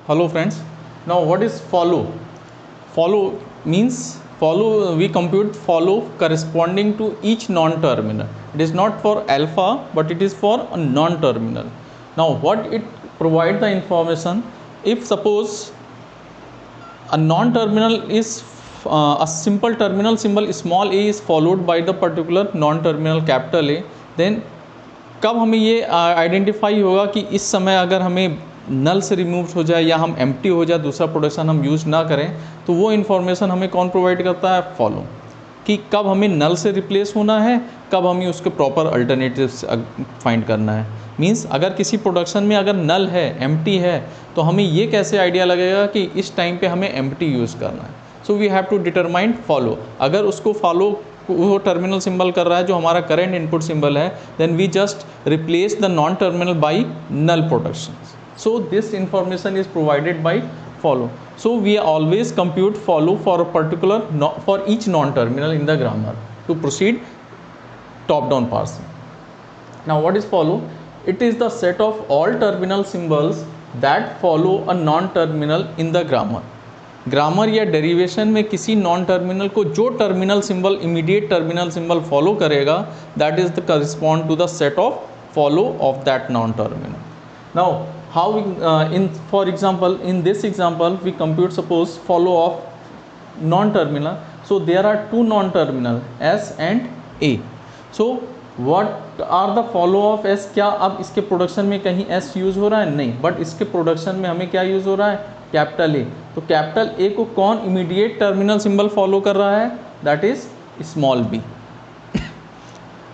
Hello friends. Now what is follow? Follow means we compute follow corresponding to each non-terminal. It is not for alpha but it is for a non-terminal. Now what it provide the information, if suppose a non-terminal is a simple terminal symbol small a is followed by the particular non-terminal capital A, then कब हमें ये identify होगा कि इस समय अगर हमें नल से रिमूव हो जाए या हम एम्प्टी हो जाए, दूसरा प्रोडक्शन हम यूज़ ना करें, तो वो इन्फॉर्मेशन हमें कौन प्रोवाइड करता है? फॉलो, कि कब हमें नल से रिप्लेस होना है, कब हमें उसके प्रॉपर अल्टरनेटिव्स फाइंड करना है। मींस अगर किसी प्रोडक्शन में अगर नल है, एम्प्टी है, तो हमें ये कैसे आइडिया लगेगा कि इस टाइम पे हमें एम्प्टी यूज़ करना है। So we have to determine follow. अगर उसको फॉलो वो टर्मिनल सिंबल कर रहा है जो हमारा करंट इनपुट सिंबल है, then we just replace the non terminal by null production. So this information is provided by follow. So we always compute follow for a particular for each non-terminal in the grammar to proceed top-down parsing. Now what is follow? It is the set of all terminal symbols that follow a non-terminal in the grammar. Grammar या derivation में किसी non terminal को जो terminal symbol immediate terminal symbol follow करेगा, that is the correspond to the set of follow of that non terminal. Now how we in for example in this example we compute suppose follow of non terminal. So there are two non terminal S and A. So what are the follow of S? क्या अब इसके production में कहीं S use हो रहा है? नहीं, but इसके प्रोडक्शन में हमें क्या यूज़ हो रहा है? Capital A. तो कैपिटल ए को कौन इमीडिएट टर्मिनल सिंबल फॉलो कर रहा है? That is small B.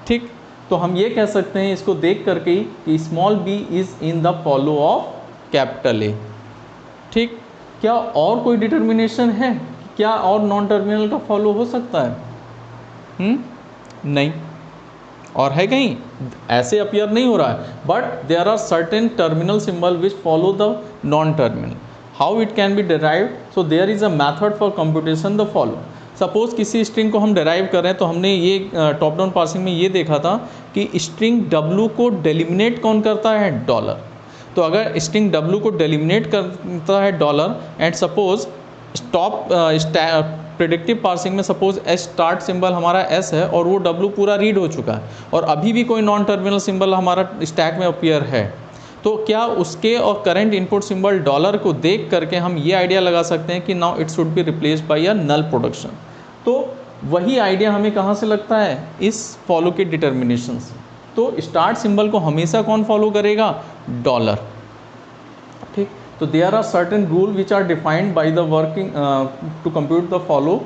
ठीक, तो हम ये कह सकते हैं इसको देख करके कि small B is in the follow of capital A. ठीक, क्या और कोई डिटर्मिनेशन है? क्या और नॉन टर्मिनल का फॉलो हो सकता है? नहीं. और है कहीं ऐसे अपीयर नहीं हो रहा है, but there are certain terminal symbol which follow the non terminal. How it can be derived? So there is a method for computation the follow. Suppose किसी स्ट्रिंग को हम डिराइव कर रहे हैं, तो हमने ये टॉप डाउन पार्सिंग में ये देखा था कि स्ट्रिंग W को डेलिमिनेट कौन करता है? डॉलर. तो अगर स्ट्रिंग W को डेलिमिनेट करता है dollar and suppose stop predictive parsing में सपोज एस स्टार्ट सिंबल हमारा एस है और वो W पूरा रीड हो चुका है और अभी भी कोई नॉन टर्मिनल सिंबल हमारा स्टैक में अपीयर है, तो क्या उसके और करंट इनपुट सिंबल डॉलर को देख करके हम ये आइडिया लगा सकते हैं कि now it should be replaced by a null production. तो वही आइडिया हमें कहाँ से लगता है? इस फॉलो के डिटर्मिनेशन से. तो स्टार्ट सिंबल को हमेशा कौन फॉलो करेगा? डॉलर. ठीक, तो there are certain rule which are defined by the working to compute the follow.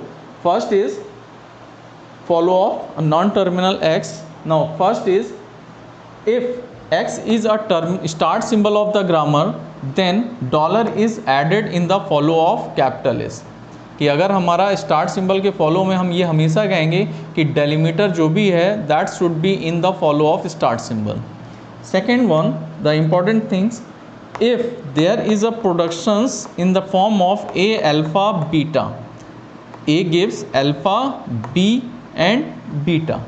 First is follow of non terminal X. Now first is if x is a term start symbol of the grammar, then dollar is added in the follow of capital S. कि अगर हमारा start symbol के फॉलो में हम ये हमेशा कहेंगे कि डेलीमीटर जो भी है that should be in the follow of start symbol. Second one, the important things, if there is a productions in the form of A alpha beta, A gives alpha B and beta.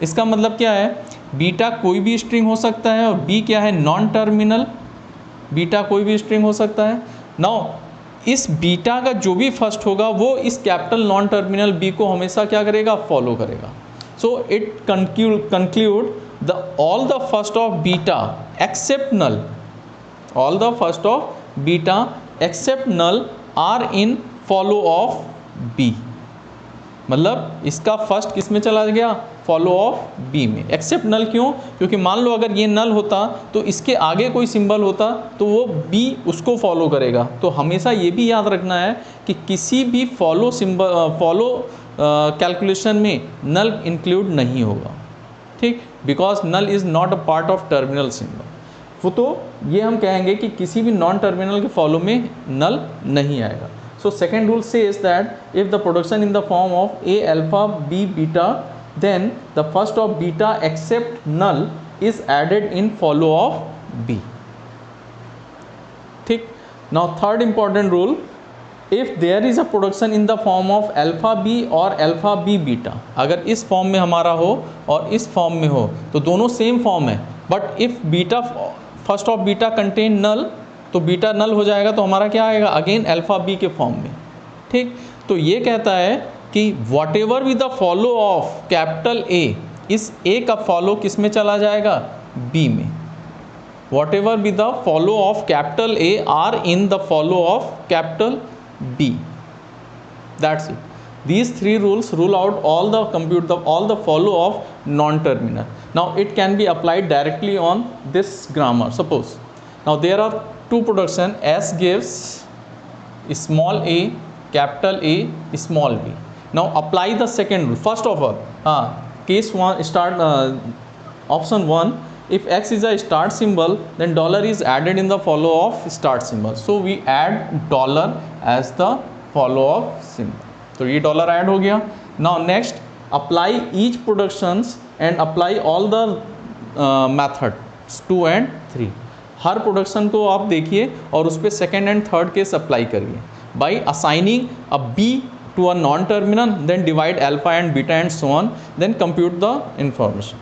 इसका मतलब क्या है? Beta कोई भी string हो सकता है और बी क्या है? Non terminal. बीटा कोई भी स्ट्रिंग हो सकता है. नाउ इस बीटा का जो भी फर्स्ट होगा वो इस कैपिटल नॉन टर्मिनल बी को हमेशा क्या करेगा? फॉलो करेगा. So it conclude the all the first of beta except null, all the first of beta except null are in follow of B. मतलब इसका फर्स्ट किस में चला गया? फॉलो ऑफ बी में. एक्सेप्ट नल क्यों? क्योंकि मान लो अगर ये नल होता तो इसके आगे कोई सिंबल होता तो वो बी उसको फॉलो करेगा. तो हमेशा ये भी याद रखना है कि किसी भी फॉलो सिंबल फॉलो कैलकुलेशन में नल इंक्लूड नहीं होगा. ठीक, because null is not a part of terminal symbol. वो तो ये हम कहेंगे कि किसी भी नॉन टर्मिनल के फॉलो में नल नहीं आएगा. So second rule says that if the production in the form of A alpha B beta, then the first of beta except null is added in follow of B. ठीक. Now third important rule, if there is a production in the form of alpha B or alpha B beta, अगर इस form में हमारा हो और इस form में हो तो दोनों सेम फॉर्म है, but if beta first of beta contain null तो बीटा नल हो जाएगा, तो हमारा क्या आएगा अगेन अल्फ़ा बी के फॉर्म में। ठीक, तो ये कहता है कि whatever with the follow of capital A, इस ए का फॉलो किस में चला जाएगा, बी में। Whatever with the follow of capital A are in the follow of capital B, that's it. These three rules rule out all the follow of non-terminal. Now it can be applied directly on this grammar. Suppose now there are two production, S gives small a, capital A, small b. Now apply the second rule. First of all, case one, start option 1, if x is a start symbol, then dollar is added in the follow of start symbol. So we add dollar as the follow of symbol. तो ये dollar add हो गया। Now next apply each productions and apply all the methods 2 and 3। हर production को आप देखिए और उस पर second and third case apply करिए by assigning a B to a non terminal, then divide alpha and beta and so on, then compute the information.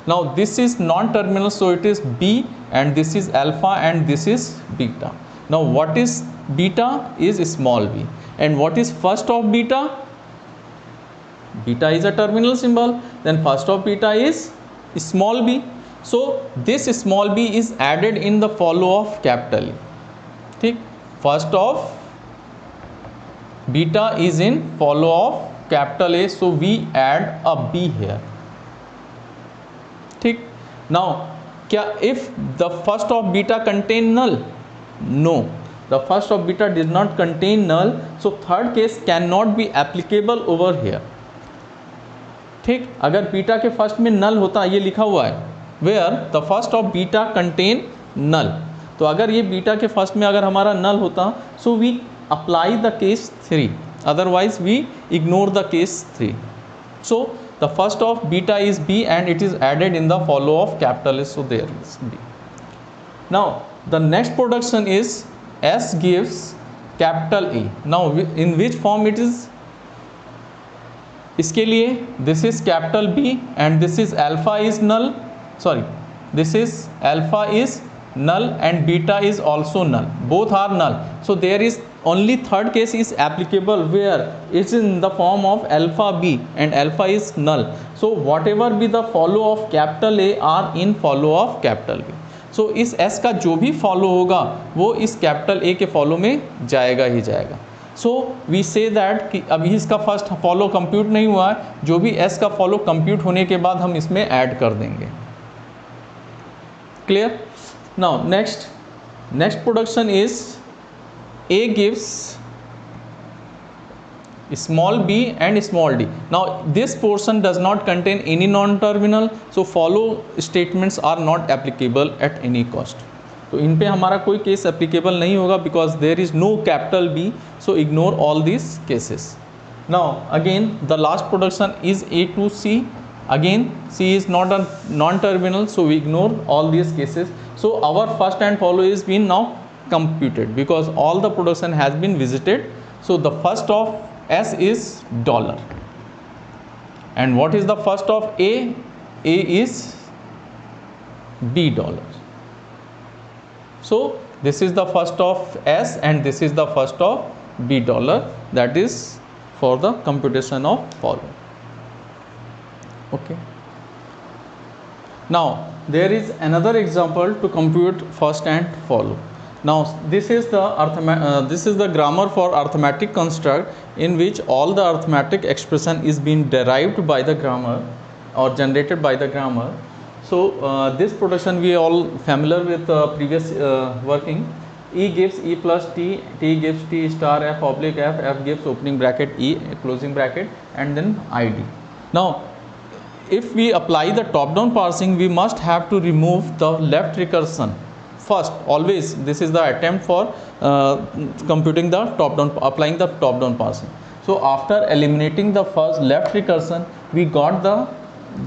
Now this is non terminal, so it is B and this is alpha and this is beta. Now what is beta is small b, and what is first of beta? Beta is a terminal symbol, then first of beta is small b. So this small b is added in the follow of capital A. ठीक, first of beta is in follow of capital A, so we add a b here. ठीक, now क्या if the first of beta contain null? No, the first of beta did not contain null, so third case cannot be applicable over here. ठीक, अगर beta के first में नल होता, ये लिखा हुआ है where the first of beta contain null, तो अगर ये बीटा के फर्स्ट में अगर हमारा नल होता, so we apply the case 3, otherwise we ignore the case 3. So the first of beta is b and it is added in the follow of capital S, so there is b. Now the next production is S gives capital A. Now in which form it is? इसके लिए this is capital B and this is alpha is null, sorry, this is alpha is null and beta is also null, both are null, so there is only third case is applicable where it's in the form of alpha B and alpha is null, so whatever be the follow of capital A are in follow of capital B. सो इस S का जो भी follow होगा वो इस capital A के फॉलो में जाएगा ही जाएगा। सो वी से दैट कि अभी इसका फर्स्ट फॉलो कंप्यूट नहीं हुआ है, जो भी S का फॉलो कंप्यूट होने के बाद हम इसमें ऐड कर देंगे। Clear? Now next production is A gives small b and small d. Now this portion does not contain any non-terminal, so follow statements are not applicable at any cost. तो इन पे हमारा कोई केस एप्लीकेबल नहीं होगा because there is no capital B, so ignore all these cases. Now again the last production is A to C. Again C is not a non-terminal, so we ignore all these cases. So our first and follow is been now computed because all the production has been visited. So the first of S is dollar, and what is the first of A? A is B dollar. So this is the first of S and this is the first of B dollar, that is for the computation of follow. Okay, now there is another example to compute first and follow. Now this is the grammar for arithmetic construct in which all the arithmetic expression is being derived by the grammar or generated by the grammar. So this production we all familiar with previous working. E gives E plus T, T gives T star F oblique F, F gives opening bracket E closing bracket and then ID. Now if we apply the top down parsing, we must have to remove the left recursion first. Always this is the attempt for computing the top down, applying the top down parsing. So after eliminating the first left recursion, we got the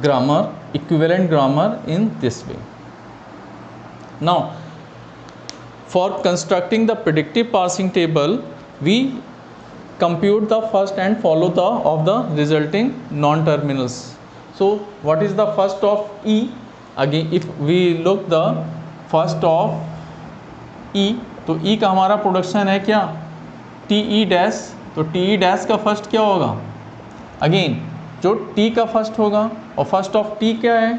grammar, equivalent grammar in this way. Now for constructing the predictive parsing table, we compute the first and follow of the resulting non-terminals. So what is the first of E? Again if we look the first of E तो ई का हमारा production है क्या, T E dash, तो T E dash का first क्या होगा, again जो टी का फर्स्ट होगा, और फर्स्ट ऑफ टी क्या है,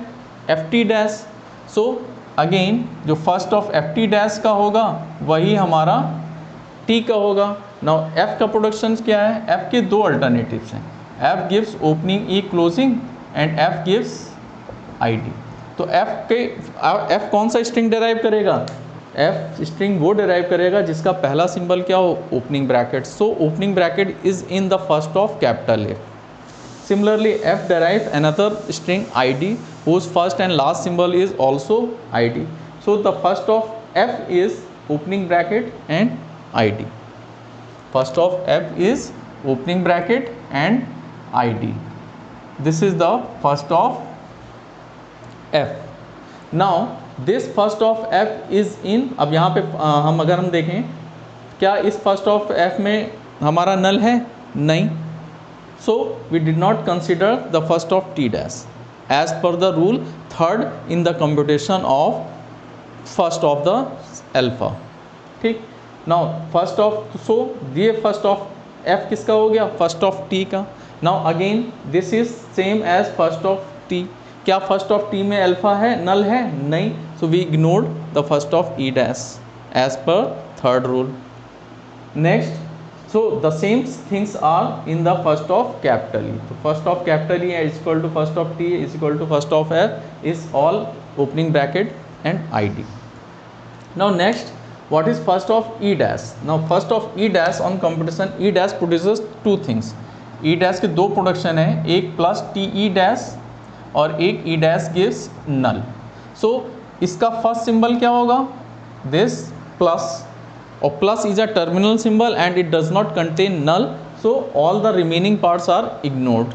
F T dash, so again जो first of F T dash का होगा वही हमारा टी का होगा। नाउ एफ का प्रोडक्शन क्या है, एफ के दो अल्टरनेटिव्स हैं, F gives opening E closing and F gives I D. तो एफ कौन सा स्ट्रिंग डिराइव करेगा, एफ स्ट्रिंग वो डिराइव करेगा जिसका पहला सिंबल क्या हो, opening bracket, so opening bracket is in the first of capital F. Similarly, F derives another string ID whose first and last symbol is also ID. So the first of F is opening bracket and ID. First of F is opening bracket and ID. This is the first of F. Now this first of F is in, अब यहाँ पे अगर हम देखें क्या इस first of F में हमारा null है, नहीं, so we did not consider the first of t dash as per the rule third in the computation of first of the alpha, ठीक। now first of, so ये first of f किसका हो गया, first of t का। now again this is same as first of t, क्या first of t में alpha है, null है, नहीं, so we ignored the first of e dash as per third rule। next, so the same things are in the first of capital E. So first of capital E is equal to first of T is equal to first of F is all opening bracket and ID. Now next, what is first of E dash? Now first of E dash on computation, E dash produces two things. E dash के दो production है, एक plus T E dash और एक E dash gives null. So इसका first symbol क्या होगा, this plus, or plus is a terminal symbol and it does not contain null, so all the remaining parts are ignored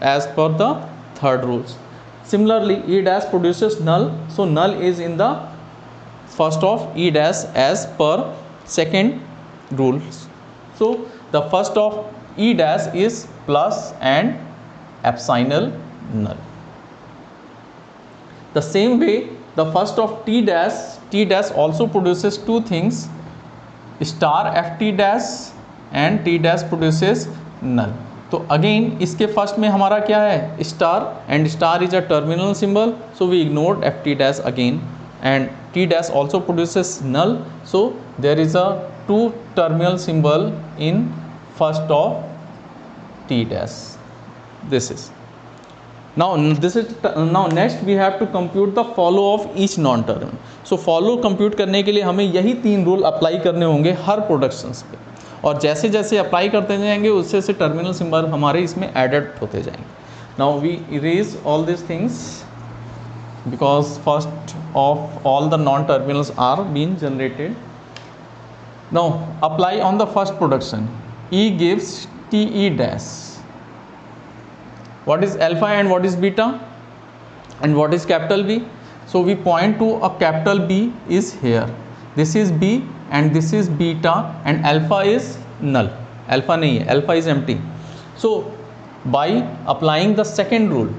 as per the third rules. Similarly, E dash produces null, so null is in the first of E dash as per second rules. So the first of E dash is plus and epsilon null. The same way the first of T dash also produces two things, star F T dash and T dash produces null. तो again इसके first में हमारा क्या है, star, and star is a terminal symbol, so we ignored F T dash again, and T dash also produces null, so there is a two terminal symbol in first of T dash. This is now next we have to compute the follow of each non terminal. so follow compute करने के लिए हमें यही तीन rule apply करने होंगे हर productions पे, और जैसे जैसे अप्लाई करते जाएंगे उससे उससे टर्मिनल सिंबल हमारे इसमें एडेड होते जाएंगे। Now we erase all this things because first of all the non terminals are been generated. Now apply on the first production, E gives T E dash, what is alpha and what is beta and what is capital B? So we point to a capital B is here, this is B and this is beta and alpha is null, alpha नहीं है, alpha is empty. So by applying the second rule,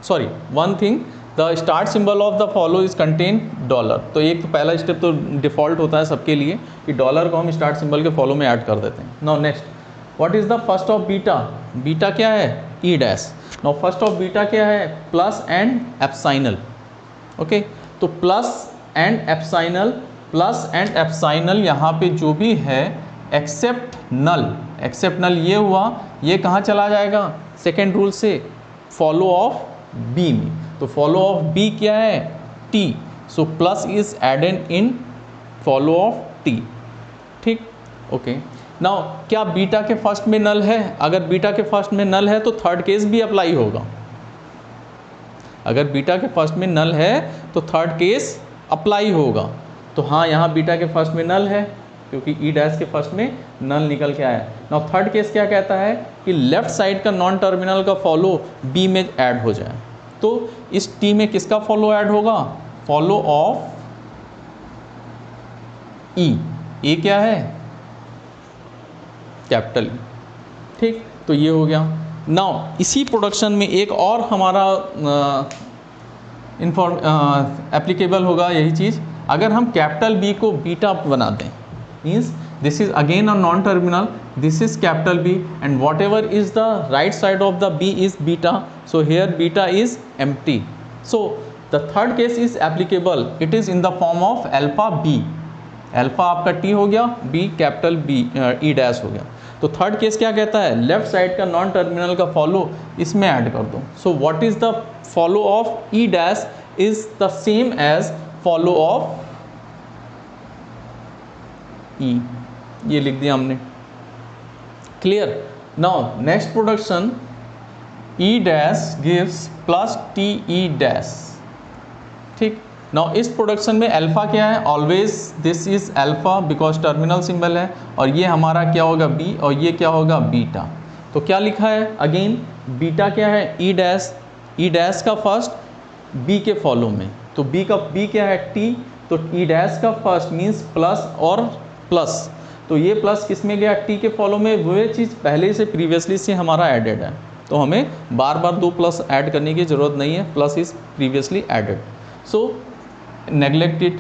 sorry one thing, the start symbol of the follow is contain dollar, तो एक तो पहला step तो default होता है सबके लिए कि डॉलर को हम स्टार्ट सिंबल के फॉलो में ऐड कर देते हैं। Now next, what is the first of beta, beta क्या है, ई dash. Now first of beta क्या है, प्लस एंड एप्साइनल, ओके, तो प्लस एंड एप्साइनल, प्लस एंड एप्साइनल यहाँ पे जो भी है एक्सेप्ट नल, एक्सेप्ट नल ये हुआ, ये कहाँ चला जाएगा सेकेंड रूल से, फॉलो ऑफ बी में, तो फॉलो ऑफ बी क्या है, T, so plus is added in follow of T, ठीक, ओके। नाउ क्या बीटा के फर्स्ट में नल है, अगर बीटा के फर्स्ट में नल है तो थर्ड केस भी अप्लाई होगा, अगर बीटा के फर्स्ट में नल है तो थर्ड केस अप्लाई होगा, तो हाँ यहाँ बीटा के फर्स्ट में नल है क्योंकि ई डैश के फर्स्ट में नल निकल के आया। नाउ थर्ड केस क्या कहता है कि लेफ्ट साइड का नॉन टर्मिनल का फॉलो बी में ऐड हो जाए, तो इस टी में किसका फॉलो ऐड होगा, फॉलो ऑफ ई, ए क्या है कैपिटल ई, ठीक, तो ये हो गया। नाउ इसी प्रोडक्शन में एक और हमारा एप्लीकेबल होगा यही चीज़, अगर हम कैपिटल बी को बीटा बना दें, means this is again a non-terminal, this is capital B, and whatever is the right side of the B is beta, so here beta is empty. So the third case is applicable, it is in the form of alpha B, alpha आपका T हो गया, B capital B E dash हो गया. तो third case क्या कहता है, left side का नॉन टर्मिनल का फॉलो इसमें ऐड कर दो. So what is the follow of E dash is the same as follow of E, ये लिख दिया हमने. Clear. Now next production, E dash gives plus T E dash. ठीक. नाउ इस प्रोडक्शन में अल्फा क्या है, always this is alpha because terminal symbol है, और ये हमारा क्या होगा बी, और ये क्या होगा बीटा. तो क्या लिखा है अगेन, बीटा क्या है ई डैश, ई डैश का फर्स्ट बी के फॉलो में, तो बी का बी क्या है टी, तो ई डैश का फर्स्ट मीन्स प्लस और प्लस, तो ये प्लस किस में गया टी के फॉलो में, वो चीज़ पहले से प्रीवियसली से हमारा एडेड है, तो हमें बार बार दो प्लस ऐड करने की ज़रूरत नहीं है, plus is previously added, so neglect it.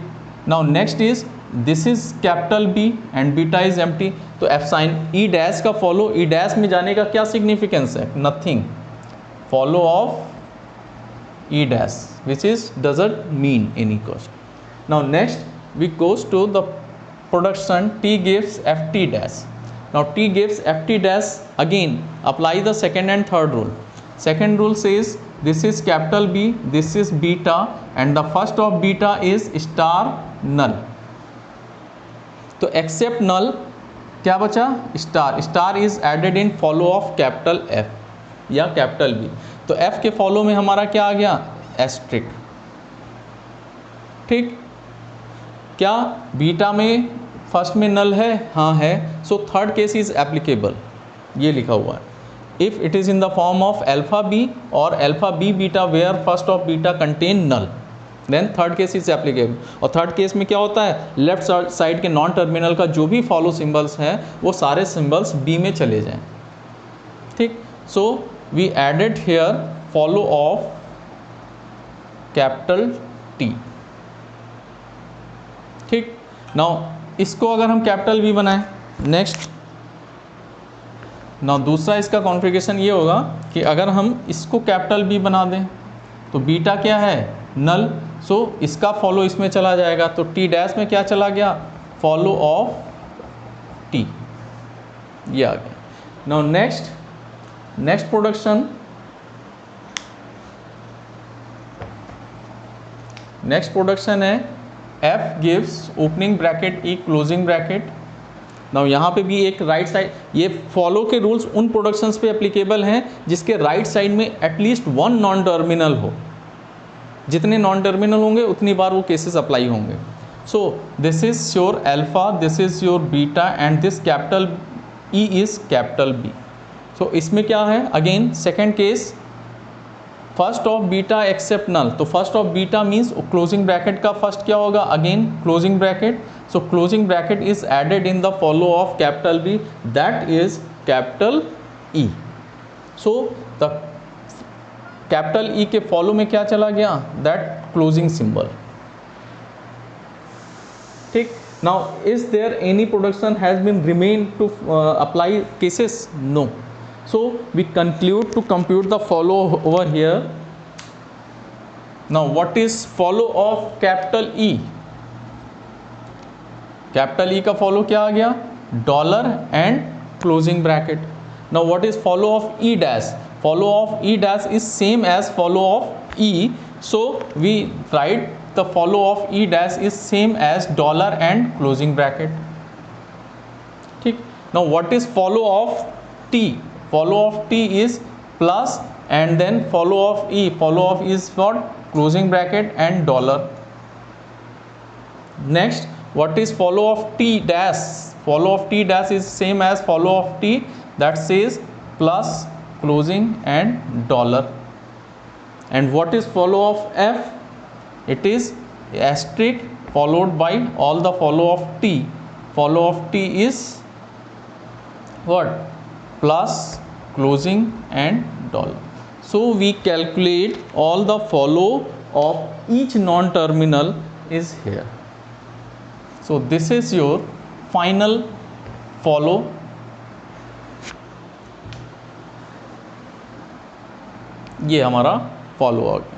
Now next is this is capital B and beta is empty, तो एफ साइन ई डैश का फॉलो, ई डैश में जाने का क्या सिग्निफिकेंस है, nothing, follow of E dash which is doesn't mean any cost. Now next we goes to the production T gives F T dash. Now T gives F T dash, again apply the second and third rule. Second rule says this is capital B, this is beta, and the first of beta is star null. तो except null क्या बचा, star, star is added in follow of capital F या capital B. तो F के फॉलो में हमारा क्या आ गया एस्ट्रिक. ठीक. क्या बीटा में फर्स्ट में नल है, हाँ है, so third case is applicable, ये लिखा हुआ है. If it is in the form of alpha B or alpha B beta where first of beta contain null, then third case is applicable. और third case में क्या होता है, left side के नॉन टर्मिनल का जो भी फॉलो सिंबल्स हैं वो सारे सिंबल्स B में चले जाएं. ठीक. So we added here follow of capital T. ठीक. नाउ इसको अगर हम कैपिटल B बनाएं, नेक्स्ट ना दूसरा इसका कॉन्फ़िगरेशन ये होगा कि अगर हम इसको कैपिटल बी बना दें तो बीटा क्या है नल, सो इसका फॉलो इसमें चला जाएगा, तो टी डैश में क्या चला गया फॉलो ऑफ टी, ये आ गया. Now next production, next production है F gives opening bracket E closing bracket. Now यहाँ पे भी एक राइट साइड, ये फॉलो के रूल्स उन प्रोडक्शंस पे एप्लीकेबल हैं जिसके राइट साइड में एटलीस्ट वन नॉन टर्मिनल हो. जितने नॉन टर्मिनल होंगे उतनी बार वो केसेस अप्लाई होंगे. So this is your alpha, this is your beta, and this capital E is capital B. So इसमें क्या है again second case, first of beta except null, तो first of beta means closing bracket का first क्या होगा again closing bracket, so closing bracket is added in the follow of capital B, that is capital E. so the capital E के follow में क्या चला गया, that closing symbol. ठीक. now is there any production has been remained to apply cases, no. so we conclude to compute the follow over here. now what is follow of capital E, capital E का follow क्या आ गया dollar and closing bracket. Now what is follow of E dash, follow of E dash is same as follow of E, so we write the follow of E dash is same as dollar and closing bracket. ठीक. Now what is follow of T, follow of T is plus and then follow of E, follow of is for closing bracket and dollar. Next what is follow of T dash, follow of T dash is same as follow of T, that says plus closing and dollar. and what is follow of F, it is asterisk followed by all the follow of T, follow of T is what plus closing and dollar. so we calculate all the follow of each non terminal is here. So this is your final follow, ये हमारा follow आ गया।